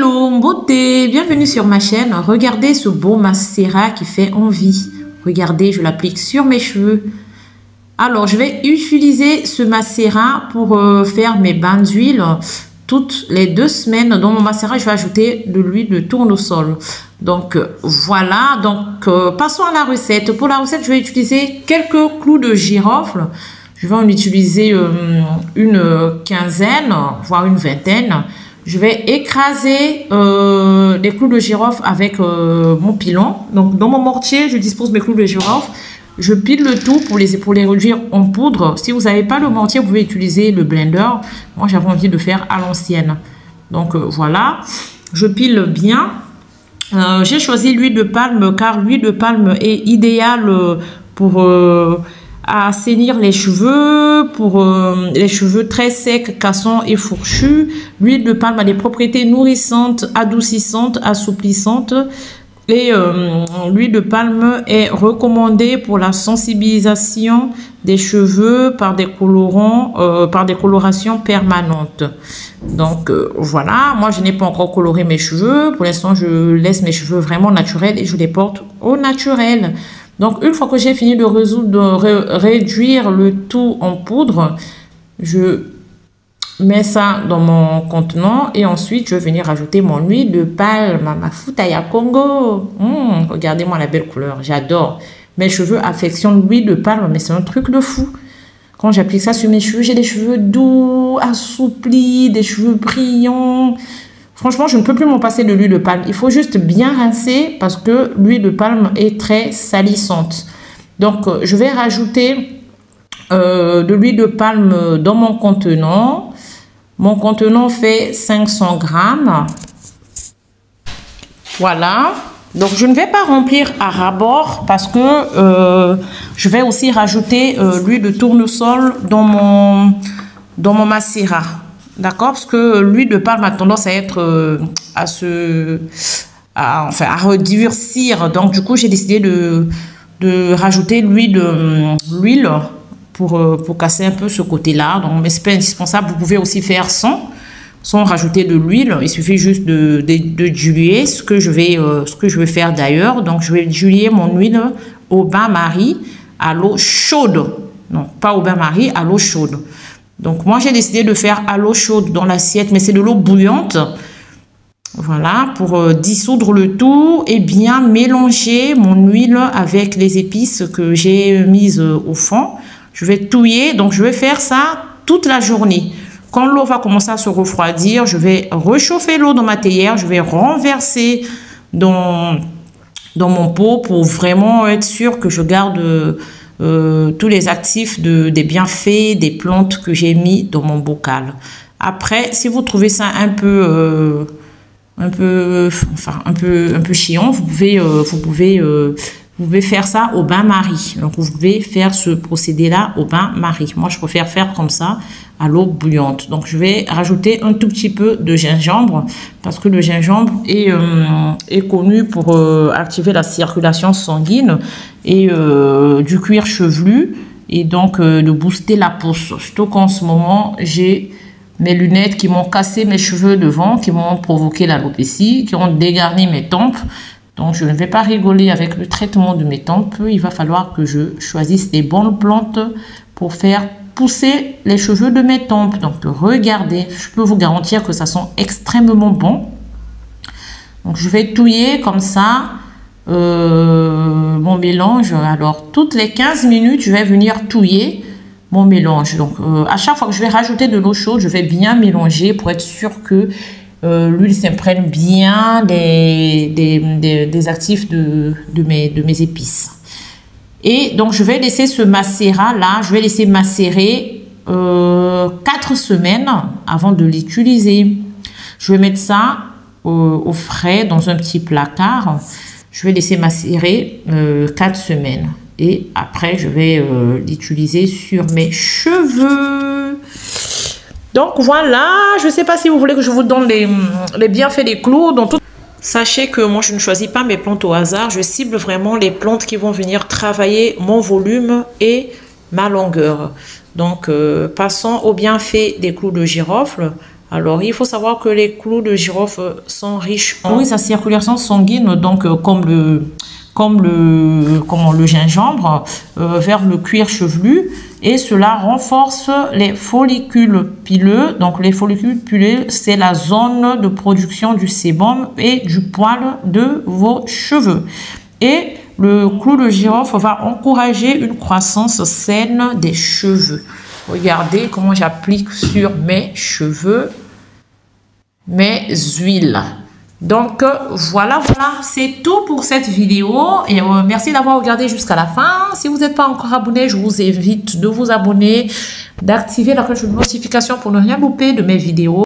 Hello beauté, bienvenue sur ma chaîne. Regardez ce beau mascara qui fait envie. Regardez, je l'applique sur mes cheveux. Alors, je vais utiliser ce mascara pour faire mes bains d'huile toutes les 2 semaines. Dans mon mascara, je vais ajouter de l'huile de tournesol. Donc, voilà. Donc, passons à la recette. Pour la recette, je vais utiliser quelques clous de girofle. Je vais en utiliser une quinzaine, voire une vingtaine. Je vais écraser les clous de girofle avec mon pilon. Donc, dans mon mortier, je dispose mes clous de girofle. Je pile le tout pour les réduire en poudre. Si vous n'avez pas le mortier, vous pouvez utiliser le blender. Moi, j'avais envie de faire à l'ancienne. Donc, voilà. Je pile bien. J'ai choisi l'huile de palme car l'huile de palme est idéale pour assainir les cheveux, pour les cheveux très secs, cassants et fourchus. L'huile de palme a des propriétés nourrissantes, adoucissantes, assouplissantes. Et l'huile de palme est recommandée pour la sensibilisation des cheveux par des colorants, par des colorations permanentes. Donc voilà, moi je n'ai pas encore coloré mes cheveux. Pour l'instant, je laisse mes cheveux vraiment naturels et je les porte au naturel. Donc une fois que j'ai fini de réduire le tout en poudre, je mets ça dans mon contenant et ensuite je vais venir ajouter mon huile de palme, ma Futaya Congo. Regardez-moi la belle couleur, j'adore. Mes cheveux affectionnent l'huile de palme, mais c'est un truc de fou. Quand j'applique ça sur mes cheveux, j'ai des cheveux doux, assouplis, des cheveux brillants. Franchement, je ne peux plus m'en passer de l'huile de palme. Il faut juste bien rincer parce que l'huile de palme est très salissante. Donc, je vais rajouter de l'huile de palme dans mon contenant. Mon contenant fait 500 grammes. Voilà. Donc, je ne vais pas remplir à ras-bord parce que je vais aussi rajouter l'huile de tournesol dans mon mascara. D'accord? Parce que l'huile de palme a tendance à être à redurcir. Donc, du coup, j'ai décidé de rajouter l'huile pour casser un peu ce côté-là. Donc, mais c'est pas indispensable. Vous pouvez aussi faire sans rajouter de l'huile. Il suffit juste de diluer ce que je vais faire d'ailleurs. Donc, je vais diluer mon huile au bain-marie à l'eau chaude. Non, pas au bain-marie, à l'eau chaude. Donc, moi, j'ai décidé de faire à l'eau chaude dans l'assiette, mais c'est de l'eau bouillante. Voilà, pour dissoudre le tout et bien mélanger mon huile avec les épices que j'ai mises au fond. Je vais touiller, donc je vais faire ça toute la journée. Quand l'eau va commencer à se refroidir, je vais réchauffer l'eau dans ma théière, je vais renverser dans mon pot pour vraiment être sûr que je garde tous les actifs des bienfaits des plantes que j'ai mis dans mon bocal. Après, si vous trouvez ça un peu chiant, vous pouvez faire ça au bain-marie. Donc, vous pouvez faire ce procédé-là au bain-marie. Moi, je préfère faire comme ça à l'eau bouillante. Donc, je vais rajouter un tout petit peu de gingembre parce que le gingembre est connu pour activer la circulation sanguine et du cuir chevelu et donc de booster la peau. Surtout qu'en ce moment, j'ai mes lunettes qui m'ont cassé mes cheveux devant, qui m'ont provoqué l'alopécie, qui ont dégarni mes tempes. Donc, je ne vais pas rigoler avec le traitement de mes tempes. Il va falloir que je choisisse des bonnes plantes pour faire pousser les cheveux de mes tempes. Donc, regardez, je peux vous garantir que ça sent extrêmement bon. Donc, je vais touiller comme ça mon mélange. Alors, toutes les 15 minutes, je vais venir touiller mon mélange. Donc, à chaque fois que je vais rajouter de l'eau chaude, je vais bien mélanger pour être sûr que l'huile s'imprègne bien des actifs de mes épices. Et donc, je vais laisser ce macérat-là, je vais laisser macérer 4 semaines avant de l'utiliser. Je vais mettre ça au frais dans un petit placard. Je vais laisser macérer 4 semaines. Et après, je vais l'utiliser sur mes cheveux. Donc voilà, je ne sais pas si vous voulez que je vous donne les bienfaits des clous. Sachez que moi, je ne choisis pas mes plantes au hasard. Je cible vraiment les plantes qui vont venir travailler mon volume et ma longueur. Donc, passons aux bienfaits des clous de girofle. Alors, il faut savoir que les clous de girofle sont riches en sa circulation sanguine, donc comme le gingembre, vers le cuir chevelu, et cela renforce les follicules pileux. Donc, les follicules pileux, c'est la zone de production du sébum et du poil de vos cheveux. Et le clou de girofle va encourager une croissance saine des cheveux. Regardez comment j'applique sur mes cheveux mes huiles. Donc voilà, c'est tout pour cette vidéo et merci d'avoir regardé jusqu'à la fin. Si vous n'êtes pas encore abonné, je vous invite de vous abonner, d'activer la cloche de notification pour ne rien louper de mes vidéos.